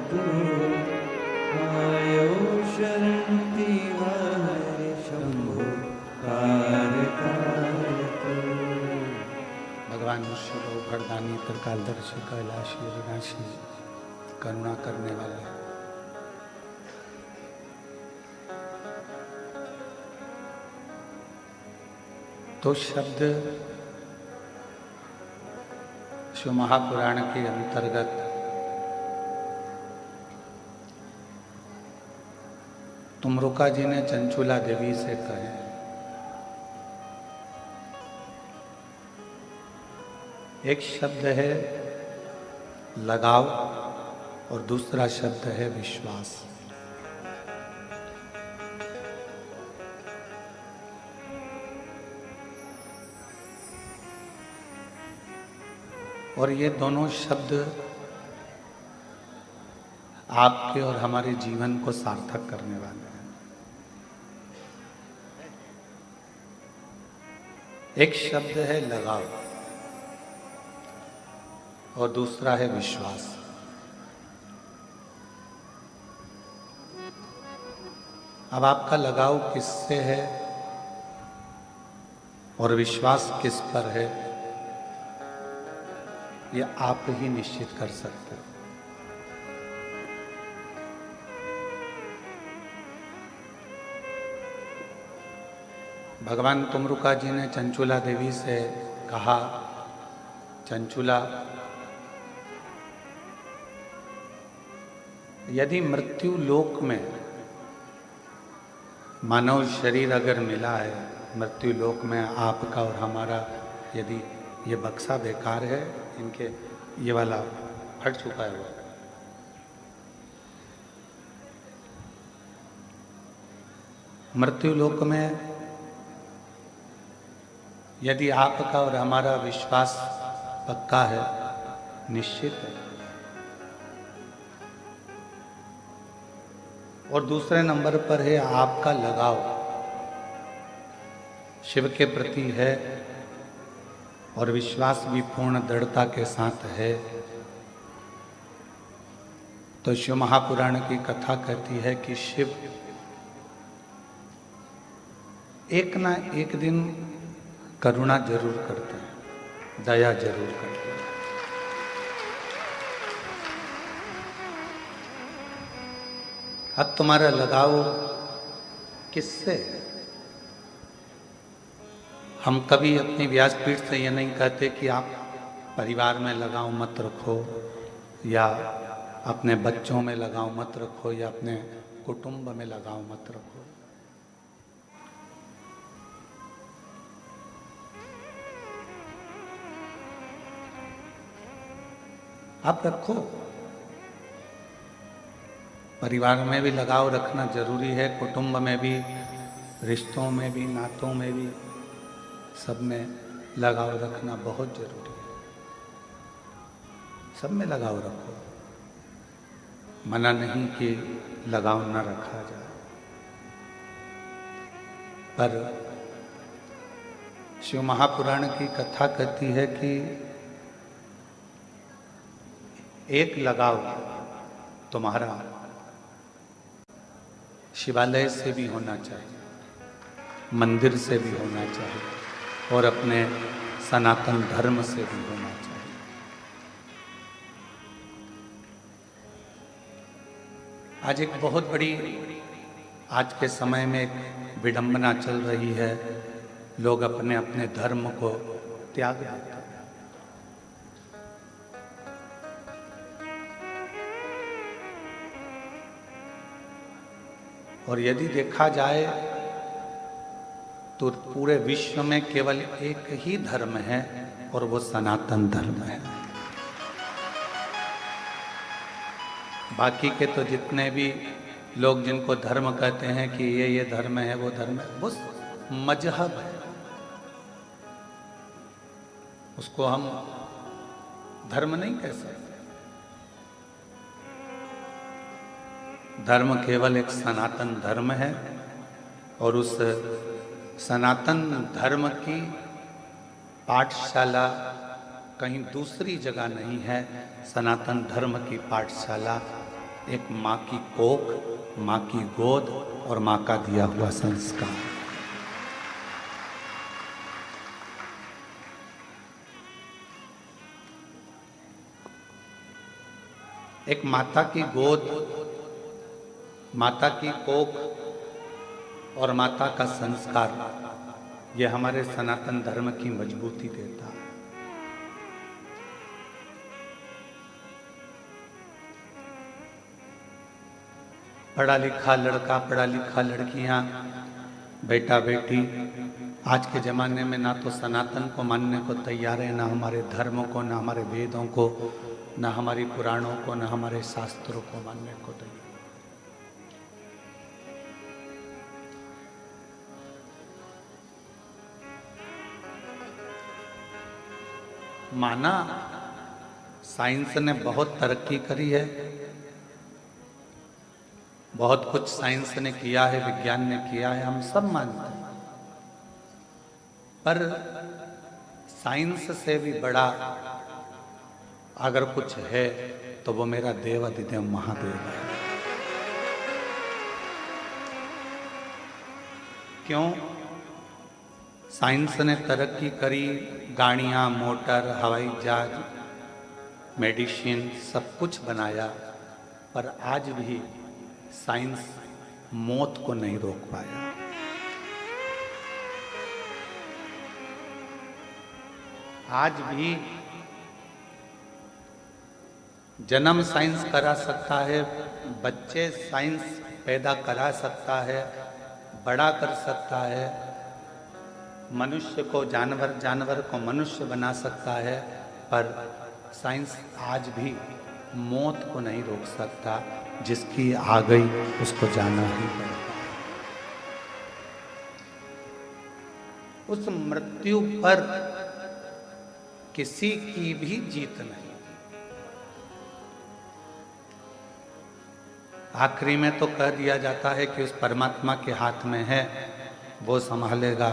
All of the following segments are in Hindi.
तू आयो शरण तिवारे शंभो कारतार तू। भगवान शिव भरदानी त्रिकालदर्शी कैलाशी विनाशी करुणा करने वाले तो शब्द शिव महापुराण के अंतर्गत तुमरुका जी ने चंचुला देवी से कहे। एक शब्द है लगाव और दूसरा शब्द है विश्वास। और ये दोनों शब्द आपके और हमारे जीवन को सार्थक करने वाले हैं। एक शब्द है लगाव और दूसरा है विश्वास। अब आपका लगाव किससे है और विश्वास किस पर है, ये आप ही निश्चित कर सकते हो। भगवान तुमरुका जी ने चंचुला देवी से कहा, चंचुला, यदि मृत्यु लोक में मानव शरीर अगर मिला है, मृत्यु लोक में आपका और हमारा, यदि ये बक्सा बेकार है, इनके ये वाला फट चुका है, वो मृत्यु लोक में यदि आपका और हमारा विश्वास पक्का है, निश्चित है, और दूसरे नंबर पर है आपका लगाव शिव के प्रति है और विश्वास भी पूर्ण दृढ़ता के साथ है, तो शिव महापुराण की कथा कहती है कि शिव एक ना एक दिन करुणा जरूर करते हैं, दया जरूर करते हैं। अब तुम्हारा लगाव किससे है? हम कभी अपनी व्यासपीठ से ये नहीं कहते कि आप परिवार में लगाव मत रखो, या अपने बच्चों में लगाव मत रखो, या अपने कुटुंब में लगाव मत रखो। आप रखो, परिवार में भी लगाव रखना जरूरी है, कुटुंब में भी, रिश्तों में भी, नातों में भी, सब में लगाव रखना बहुत जरूरी है। सब में लगाव रखो, मना नहीं कि लगाव न रखा जाए, पर शिव महापुराण की कथा कहती है कि एक लगाव तुम्हारा शिवालय से भी होना चाहिए, मंदिर से भी होना चाहिए, और अपने सनातन धर्म से भी होना चाहिए। आज एक बहुत बड़ी, आज के समय में एक विडंबना चल रही है, लोग अपने अपने धर्म को त्याग देते हैं। और यदि देखा जाए तो पूरे विश्व में केवल एक ही धर्म है, और वो सनातन धर्म है। बाकी के तो जितने भी लोग जिनको धर्म कहते हैं कि ये धर्म है, वो धर्म है, वो मजहब है, उसको हम धर्म नहीं कह सकते। धर्म केवल एक सनातन धर्म है, और उस सनातन धर्म की पाठशाला कहीं दूसरी जगह नहीं है। सनातन धर्म की पाठशाला एक माँ की कोख, माँ की गोद और माँ का दिया हुआ संस्कार। एक माता की गोद, माता की कोख और माता का संस्कार, ये हमारे सनातन धर्म की मजबूती देता है। पढ़ा लिखा लड़का, पढ़ा लिखा लड़कियां, बेटा बेटी आज के ज़माने में ना तो सनातन को मानने को तैयार है, ना हमारे धर्मों को, ना हमारे वेदों को, ना हमारी पुराणों को, ना हमारे शास्त्रों को मानने को तैयार। माना साइंस ने बहुत तरक्की करी है, बहुत कुछ साइंस ने किया है, विज्ञान ने किया है, हम सब मानते हैं। पर साइंस से भी बड़ा अगर कुछ है तो वो मेरा देव अधिदेव महादेव है। क्यों? साइंस ने तरक्की करी, गाड़ियां, मोटर, हवाई जहाज, मेडिसिन सब कुछ बनाया, पर आज भी साइंस मौत को नहीं रोक पाया। आज भी जन्म साइंस करा सकता है, बच्चे साइंस पैदा करा सकता है, बड़ा कर सकता है, मनुष्य को जानवर, जानवर को मनुष्य बना सकता है, पर साइंस आज भी मौत को नहीं रोक सकता। जिसकी आ गई उसको जाना ही पड़ेगा। उस मृत्यु पर किसी की भी जीत नहीं। आखिरी में तो कह दिया जाता है कि उस परमात्मा के हाथ में है, वो संभालेगा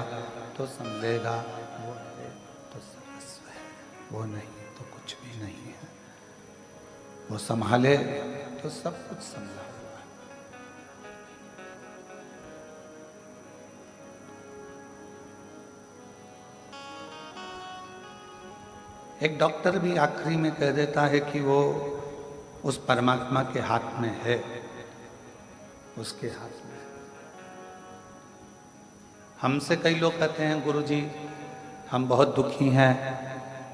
तो संभलेगा, वो है तो सर्वस्व है, वो नहीं तो कुछ भी नहीं है। वो संभाले तो सब कुछ संभला हुआ है। एक डॉक्टर भी आखिरी में कह देता है कि वो उस परमात्मा के हाथ में है, उसके हाथ में। हमसे कई लोग कहते हैं, गुरुजी हम बहुत दुखी हैं,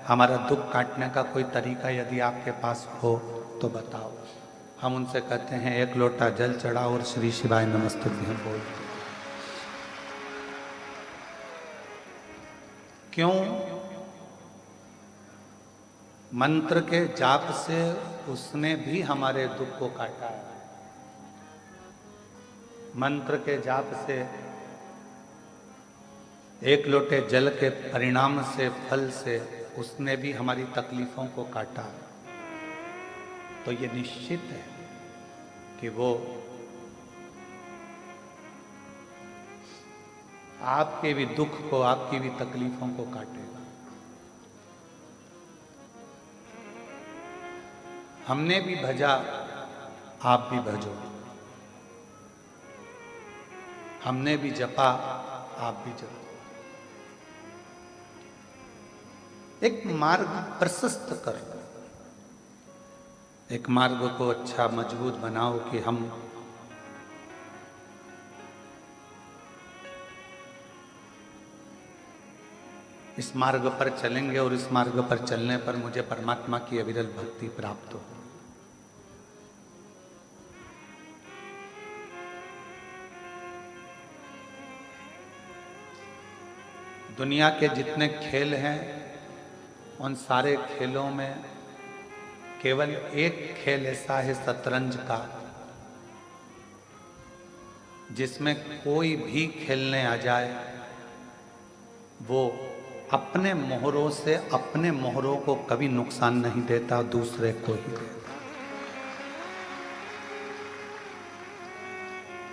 हमारा दुख काटने का कोई तरीका यदि आपके पास हो तो बताओ। हम उनसे कहते हैं एक लोटा जल चढ़ाओ और श्री शिवाय नमस्तुभ्यं बोल। क्यों? मंत्र के जाप से उसने भी हमारे दुख को काटा है। मंत्र के जाप से, एक लोटे जल के परिणाम से, फल से उसने भी हमारी तकलीफों को काटा। तो ये निश्चित है कि वो आपके भी दुख को, आपकी भी तकलीफों को काटेगा। हमने भी भजा, आप भी भजो। हमने भी जपा, आप भी जपो। एक मार्ग प्रशस्त कर, एक मार्ग को अच्छा मजबूत बनाओ कि हम इस मार्ग पर चलेंगे और इस मार्ग पर चलने पर मुझे परमात्मा की अविरल भक्ति प्राप्त हो। दुनिया के जितने खेल हैं उन सारे खेलों में केवल एक खेल ऐसा है शतरंज का, जिसमें कोई भी खेलने आ जाए वो अपने मोहरों से अपने मोहरों को कभी नुकसान नहीं देता, दूसरे को ही देता।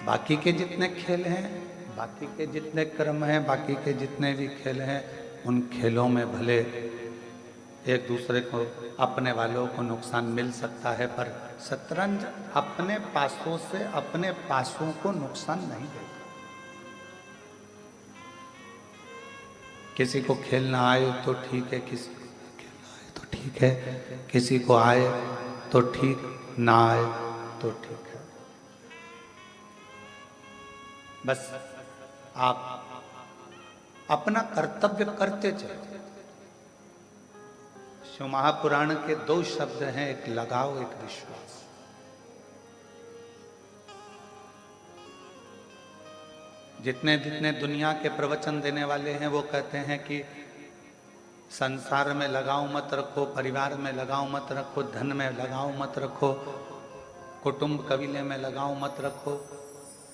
बाकी के जितने खेल हैं, बाकी के जितने क्रम हैं, बाकी के जितने भी खेल हैं, उन खेलों में भले एक दूसरे को, अपने वालों को नुकसान मिल सकता है, पर शतरंज अपने पासों से अपने पासों को नुकसान नहीं देता। किसी को खेलना आए तो ठीक है, किसी को खेलना आए तो ठीक है, किसी को आए तो ठीक, ना आए तो ठीक है। बस आप अपना कर्तव्य करते चलो। शिव महापुराण के 2 शब्द हैं, एक लगाव, एक विश्वास। जितने जितने दुनिया के प्रवचन देने वाले हैं वो कहते हैं कि संसार में लगाव मत रखो, परिवार में लगाव मत रखो, धन में लगाव मत रखो, कुटुंब कबीले में लगाव मत रखो।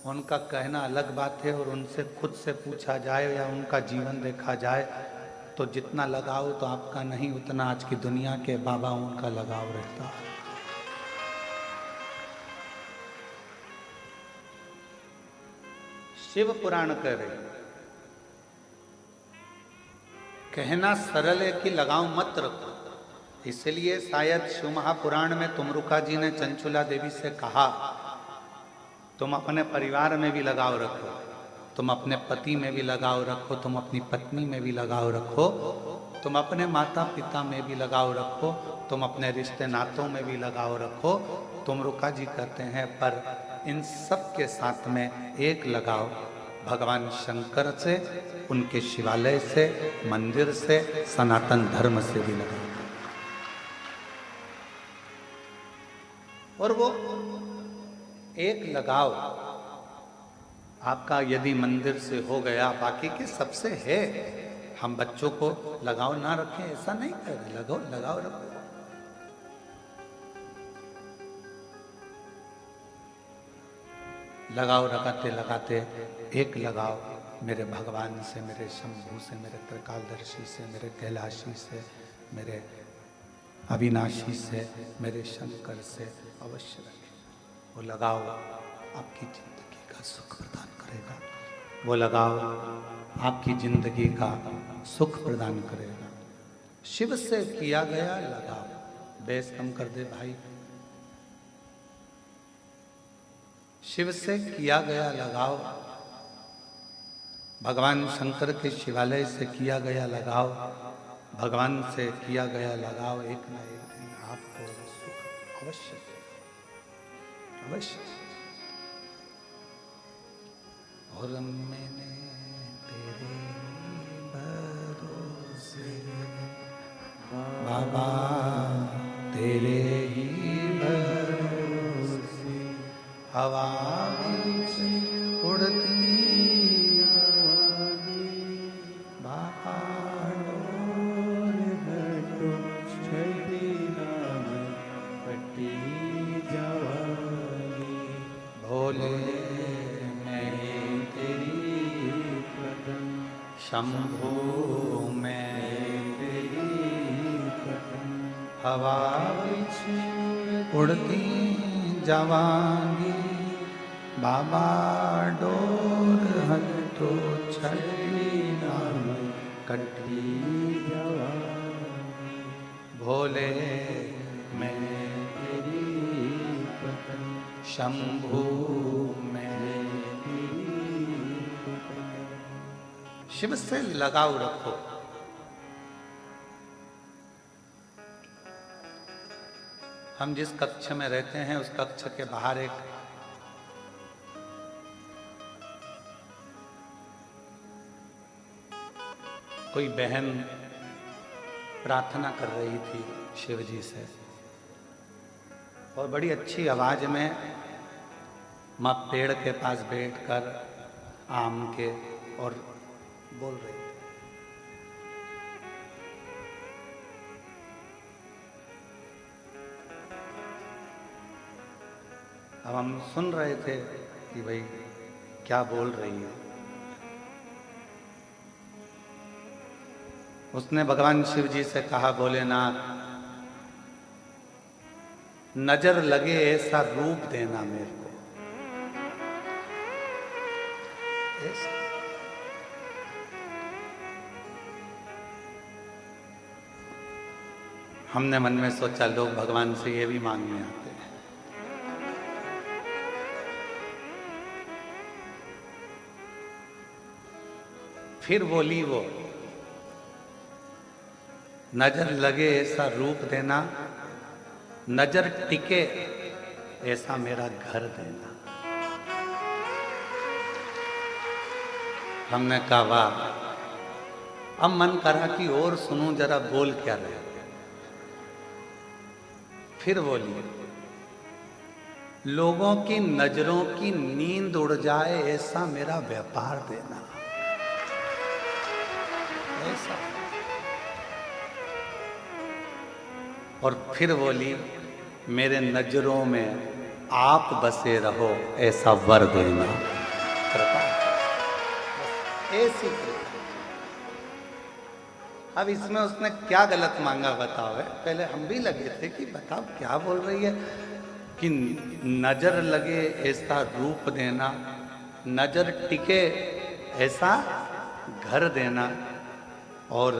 उनका कहना अलग बात है, और उनसे खुद से पूछा जाए या उनका जीवन देखा जाए तो जितना लगाव तो आपका नहीं, उतना आज की दुनिया के बाबा उनका लगाव रहता है। शिव पुराण कह रहे, कहना सरल है कि लगाव मत रखो। इसलिए शायद शिव महापुराण में तुमरुका जी ने चंचुला देवी से कहा, तुम अपने परिवार में भी लगाव रखो, तुम अपने पति में भी लगाव रखो, तुम अपनी पत्नी में भी लगाव रखो, तुम अपने माता पिता में भी लगाव रखो, तुम अपने रिश्ते नातों में भी लगाव रखो। तुमरुका जी कहते हैं, पर इन सब के साथ में एक लगाव भगवान शंकर से, उनके शिवालय से, मंदिर से, सनातन धर्म से भी लगाव। और वो एक लगाव आपका यदि मंदिर से हो गया, बाकी के सबसे है। हम बच्चों को लगाव ना रखें ऐसा नहीं कह रहे, लगाव रखो। लगाव लगाते लगाते एक लगाव मेरे भगवान से, मेरे शंभू से, मेरे त्रिकालदर्शी से, मेरे कैलाशी से, मेरे अविनाशी से, मेरे शंकर से अवश्य रखें। वो लगाव आपकी जिंदगी का सुख प्रदान करेगा। वो लगाव आपकी जिंदगी का सुख प्रदान करेगा। शिव से किया गया लगाव, बेस कम कर दे भाई। शिव से किया गया लगाव, भगवान शंकर के शिवालय से किया गया लगाव, भगवान से किया गया लगाव एक न एक दिन आपको सुख अवश्य अवश्य। और मैंने तेरे भरोसे बाबा, तेरे ही भरोसे हवा में उड़ती बाबा, डोर घटो छठी नाम पट्टी जवानी। भोले मैं तेरी कदम शंभू में तेरी कदम हवा बिछ उड़ती जवानी बाबा, डोर हटो छठी नाम कट्टी जवानी। भोले मैं तेरी कदम शंभू में। शिव से लगाव रखो। हम जिस कक्ष में रहते हैं उस कक्ष के बाहर एक कोई बहन प्रार्थना कर रही थी शिव जी से, और बड़ी अच्छी आवाज में माँ पेड़ के पास बैठकर आम के और बोल रही थी। अब हम सुन रहे थे कि भाई क्या बोल रही है। उसने भगवान शिव जी से कहा, भोलेनाथ नजर लगे ऐसा रूप देना मेरे को। हमने मन में सोचा लोग भगवान से ये भी मांगने आते हैं। फिर बोली वो, नजर लगे ऐसा रूप देना, नजर टिके ऐसा मेरा घर देना। हमने कहा वाह, अब मन करा कि और सुनूं जरा बोल क्या रहे। फिर बोली, लोगों की नजरों की नींद उड़ जाए ऐसा मेरा व्यापार देना। ऐसा। और फिर बोली, मेरे नजरों में आप बसे रहो ऐसा वर देना। कृपा, ऐसी कृपा। अब इसमें उसने क्या गलत मांगा बताओ है। पहले हम भी लगे थे कि बताओ क्या बोल रही है कि नजर लगे ऐसा रूप देना, नजर टिके ऐसा घर देना, और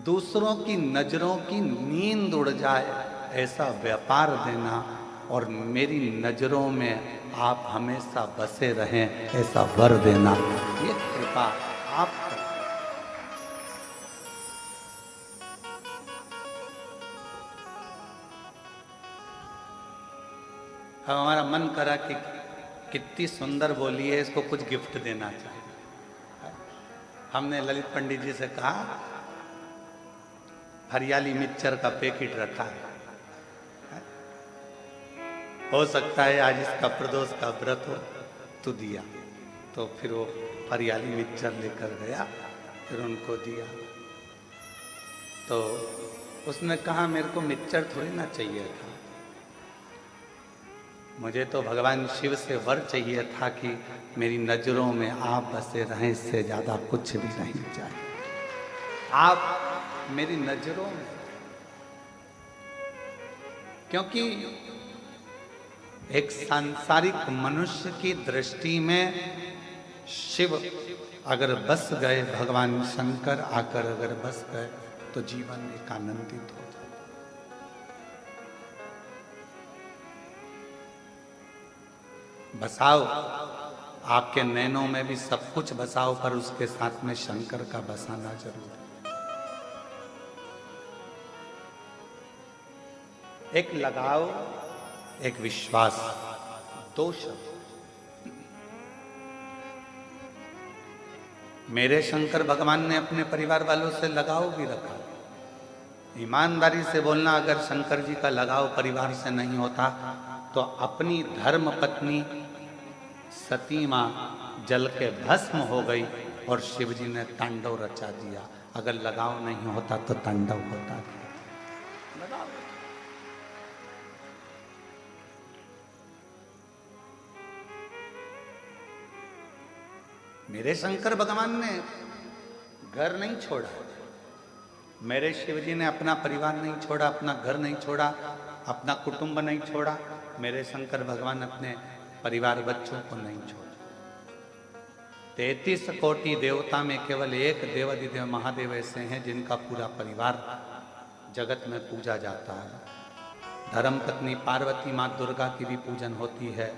दूसरों की नजरों की नींद उड़ जाए ऐसा व्यापार देना, और मेरी नजरों में आप हमेशा बसे रहें ऐसा वर देना। ये कृपा आप कर। अब हमारा मन करा कि कितनी सुंदर बोली है, इसको कुछ गिफ्ट देना चाहिए। हमने ललित पंडित जी से कहा, हरियाली मिक्सचर का पैकेट रखा है, हो सकता है आज इसका प्रदोष का व्रत हो तो दिया। तो फिर वो हरियाली मिक्सचर लेकर गया, फिर उनको दिया। तो उसने कहा मेरे को मिक्सचर थोड़ी ना चाहिए था, मुझे तो भगवान शिव से वर चाहिए था कि मेरी नजरों में आप बसे रहें, इससे ज्यादा कुछ भी नहीं चाहिए। आप मेरी नजरों में, क्योंकि एक सांसारिक मनुष्य की दृष्टि में शिव अगर बस गए, भगवान शंकर आकर अगर बस गए तो जीवन एक आनंदित हो जाए। बसाओ, आपके नैनों में भी सब कुछ बसाओ, पर उसके साथ में शंकर का बसाना जरूर है। एक लगाव, एक विश्वास, दो शब्द। मेरे शंकर भगवान ने अपने परिवार वालों से लगाव भी रखा। ईमानदारी से बोलना, अगर शंकर जी का लगाव परिवार से नहीं होता तो अपनी धर्म पत्नी सती मां जल के भस्म हो गई और शिव जी ने तांडव रचा दिया। अगर लगाव नहीं होता तो तांडव होता था। लगाव। मेरे शंकर भगवान ने घर नहीं छोड़ा, मेरे शिव जी ने अपना परिवार नहीं छोड़ा, अपना घर नहीं छोड़ा, अपना कुटुंब नहीं छोड़ा। मेरे शंकर भगवान अपने परिवार बच्चों को नहीं छोड़ा। 33 कोटि देवता में केवल एक देवाधिदेव महादेव ऐसे हैं जिनका पूरा परिवार जगत में पूजा जाता है। धर्म पत्नी पार्वती माँ दुर्गा की भी पूजन होती है,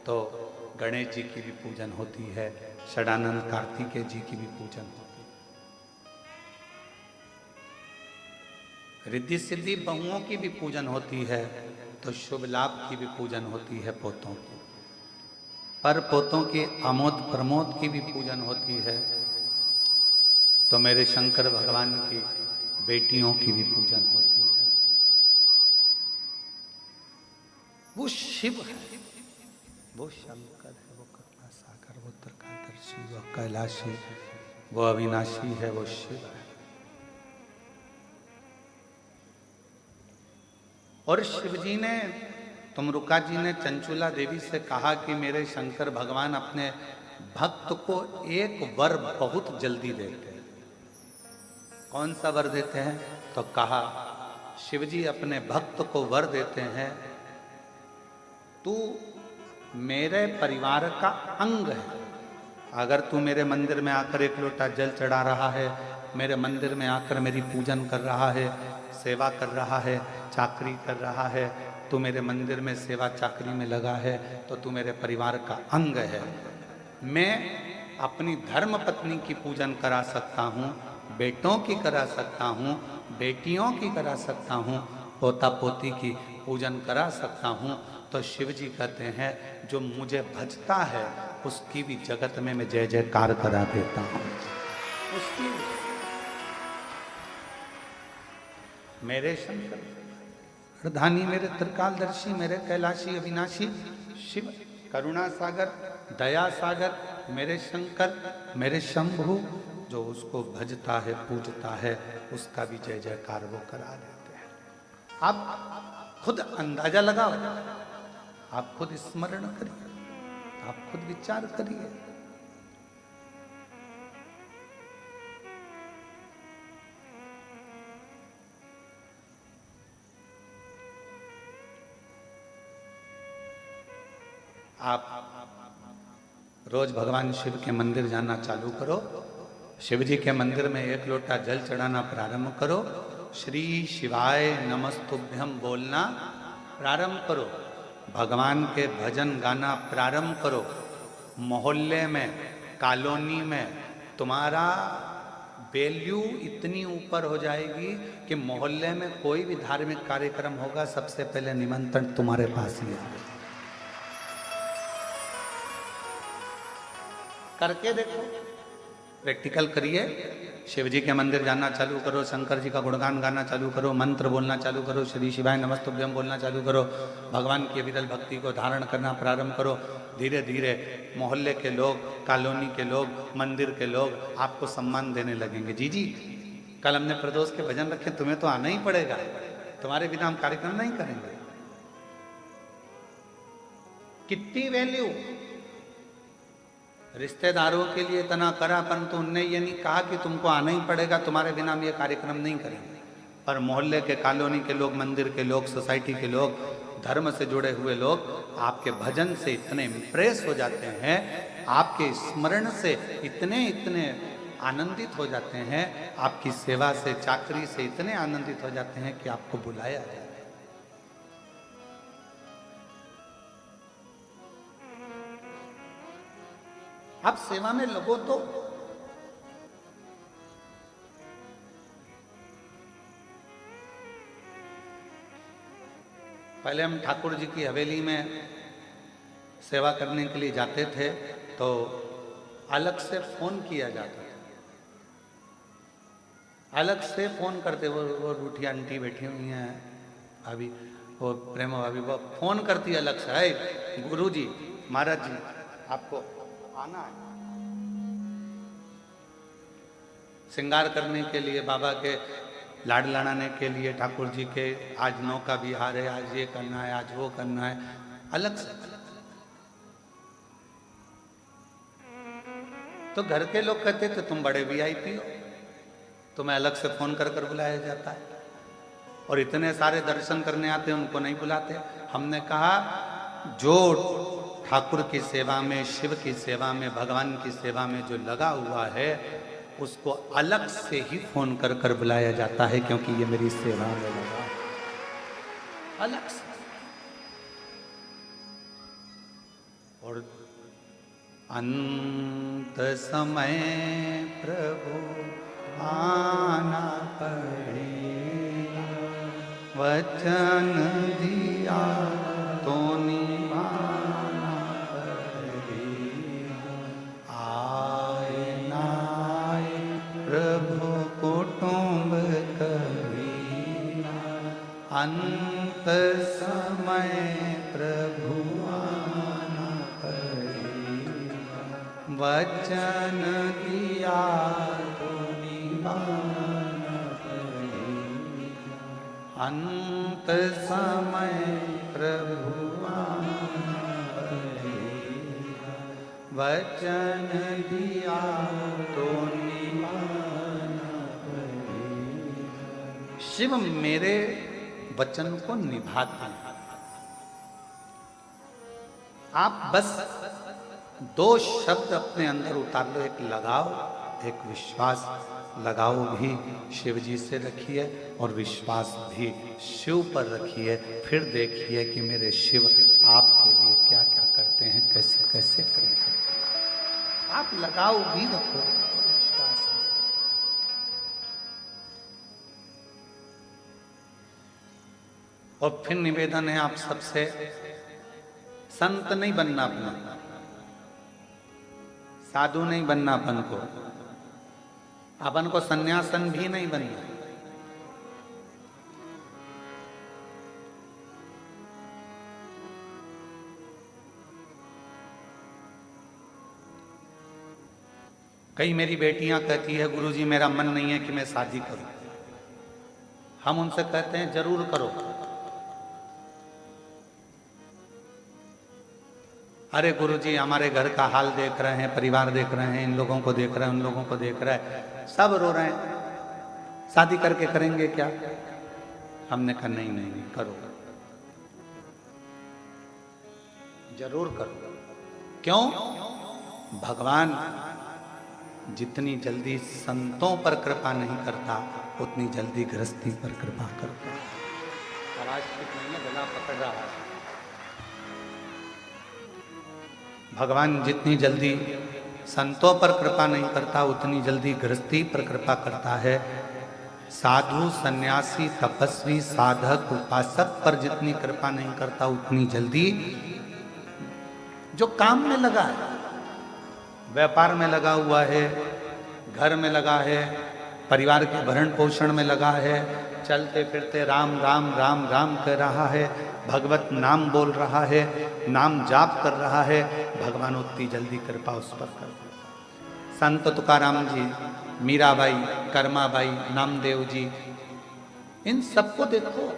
तो गणेश जी की भी पूजन होती है, षडानंद कार्तिकेय जी की भी पूजन होती है, रिद्धि सिद्धि बहुओं की भी पूजन होती है, तो शुभ लाभ की भी पूजन होती है पोतों की, पर पोतों के आमोद प्रमोद की भी पूजन होती है, तो मेरे शंकर भगवान की बेटियों की भी पूजन होती है। वो शिव है, वो शंकर है, वो करुणा सागर, वो त्रिकालदर्शी, वो कैलाशी, वो अविनाशी है, वो शिव है। और शिव जी ने, तुमरुका जी ने चंचुला देवी से कहा कि मेरे शंकर भगवान अपने भक्त को एक वर बहुत जल्दी देते हैं। कौन सा वर देते हैं? तो कहा शिव जी अपने भक्त को वर देते हैं, तू मेरे परिवार का अंग है। अगर तू मेरे मंदिर में आकर एक लोटा जल चढ़ा रहा है, मेरे मंदिर में आकर मेरी पूजन कर रहा है, सेवा कर रहा है, चाकरी कर रहा है, तू मेरे मंदिर में सेवा चाकरी में लगा है तो तू मेरे परिवार का अंग है। मैं अपनी धर्म पत्नी की पूजन करा सकता हूँ, बेटों की करा सकता हूँ, बेटियों की करा सकता हूँ, पोता पोती की पूजन करा सकता हूँ। तो शिव जी कहते हैं जो मुझे भजता है उसकी भी जगत में मैं जय जयकार करा देता हूँ। उसकी मेरे शंकर प्रधानी, मेरे त्रिकालदर्शी, मेरे कैलाशी अविनाशी शिव, करुणा सागर, दया सागर, मेरे शंकर, मेरे शंभु, जो उसको भजता है पूजता है उसका भी जय जयकार वो करा देते हैं। आप खुद अंदाजा लगाओ, आप खुद स्मरण करिए, आप खुद विचार करिए। आप रोज भगवान शिव के मंदिर जाना चालू करो, शिव जी के मंदिर में एक लोटा जल चढ़ाना प्रारंभ करो, श्री शिवाय नमस्तुभ्यम बोलना प्रारंभ करो, भगवान के भजन गाना प्रारंभ करो। मोहल्ले में, कॉलोनी में तुम्हारा वैल्यू इतनी ऊपर हो जाएगी कि मोहल्ले में कोई भी धार्मिक कार्यक्रम होगा सबसे पहले निमंत्रण तुम्हारे पास ही आएगा। करके देखो, प्रैक्टिकल करिए। शिव जी के मंदिर जाना चालू करो, शंकर जी का गुणगान गाना चालू करो, मंत्र बोलना चालू करो, श्री शिवाय नमस्तुभ्यम बोलना चालू करो, भगवान की अविरल भक्ति को धारण करना प्रारंभ करो। धीरे धीरे मोहल्ले के लोग, कॉलोनी के लोग, मंदिर के लोग आपको सम्मान देने लगेंगे। जी जी, कल हमने प्रदोष के भजन रखे, तुम्हें तो आना ही पड़ेगा, तुम्हारे बिना हम कार्यक्रम नहीं करेंगे। कितनी वैल्यू रिश्तेदारों के लिए इतना करा, परंतु उनने ये नहीं कहा कि तुमको आना ही पड़ेगा, तुम्हारे बिना हम ये कार्यक्रम नहीं करेंगे। पर मोहल्ले के, कॉलोनी के लोग, मंदिर के लोग, सोसाइटी के लोग, धर्म से जुड़े हुए लोग आपके भजन से इतने इम्प्रेस हो जाते हैं, आपके स्मरण से इतने आनंदित हो जाते हैं, आपकी सेवा से, चाकरी से इतने आनंदित हो जाते हैं कि आपको बुलाया जाए। आप सेवा में लगो तो पहले हम ठाकुर जी की हवेली में सेवा करने के लिए जाते थे तो अलग से फोन किया जाता था, अलग से फोन करते। वो रूठी आंटी बैठी हुई हैं अभी, वो प्रेम भाभी, वो फोन करती अलग से, है गुरु जी, महाराज जी आपको आना है श्रृंगार करने के लिए, बाबा के लाड लड़ाने के लिए, ठाकुर जी के आज नौका विहार है, आज ये करना है, आज वो करना है, अलग से। तो घर के लोग कहते थे तुम बड़े वीआईपी हो, तुम्हें अलग से फोन कर कर बुलाया जाता है, और इतने सारे दर्शन करने आते हैं उनको नहीं बुलाते। हमने कहा जो ठाकुर की सेवा में, शिव की सेवा में, भगवान की सेवा में जो लगा हुआ है उसको अलग से ही फोन कर कर बुलाया जाता है, क्योंकि ये मेरी सेवा में लगा अलग से। और अंत समय प्रभु आना पड़ेगा, वचन दिया तो निभाना पड़ेगा, आए ना आए प्रभु कुटुंब कबीरा, अंत समय प्रभु आना पड़ेगा, वचन दिया तो निभाना पड़ेगा, अंत समय प्रभु आना पड़ेगा, वचन दिया तो निभाना पड़ेगा। शिव मेरे वचन को निभाते हैं। आप बस दो शब्द अपने अंदर उतार लो, एक लगाव, एक विश्वास। लगाओ भी शिव जी से रखिए और विश्वास भी शिव पर रखिए। फिर देखिए कि मेरे शिव आपके लिए क्या क्या करते हैं, कैसे कैसे करेंगे। आप लगाओ भी रखो और विश्वास भी। और फिर निवेदन है आप सबसे, संत नहीं बनना अपना, साधु नहीं बनना अपन को, अपन को सन्यासन भी नहीं बनना। कई मेरी बेटियां कहती है गुरुजी मेरा मन नहीं है कि मैं शादी करूं। हम उनसे कहते हैं जरूर करो। अरे गुरुजी हमारे घर का हाल देख रहे हैं, परिवार देख रहे हैं, इन लोगों को देख रहे हैं, उन लोगों को देख रहे हैं, सब रो रहे हैं, शादी करके करेंगे क्या? हमने कहा नहीं नहीं नहीं, करो, जरूर करो। क्यों? भगवान जितनी जल्दी संतों पर कृपा नहीं करता उतनी जल्दी गृहस्थी पर कृपा करता। आवाज ठीक नहीं है, गला पकड़ रहा है। भगवान जितनी जल्दी संतों पर कृपा नहीं करता उतनी जल्दी गृहस्थी पर कृपा करता है। साधु सन्यासी तपस्वी साधक उपासक पर जितनी कृपा नहीं करता उतनी जल्दी जो काम में लगा है, व्यापार में लगा हुआ है, घर में लगा है, परिवार के भरण पोषण में लगा है, चलते फिरते राम राम राम राम कर रहा है, भगवत नाम बोल रहा है, नाम जाप कर रहा है, भगवान उतनी जल्दी कृपा उस पर करता है। संत तुकाराम जी, मीराबाई, कर्माबाई, नामदेव जी, इन सबको देखो,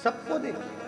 सबको देखो।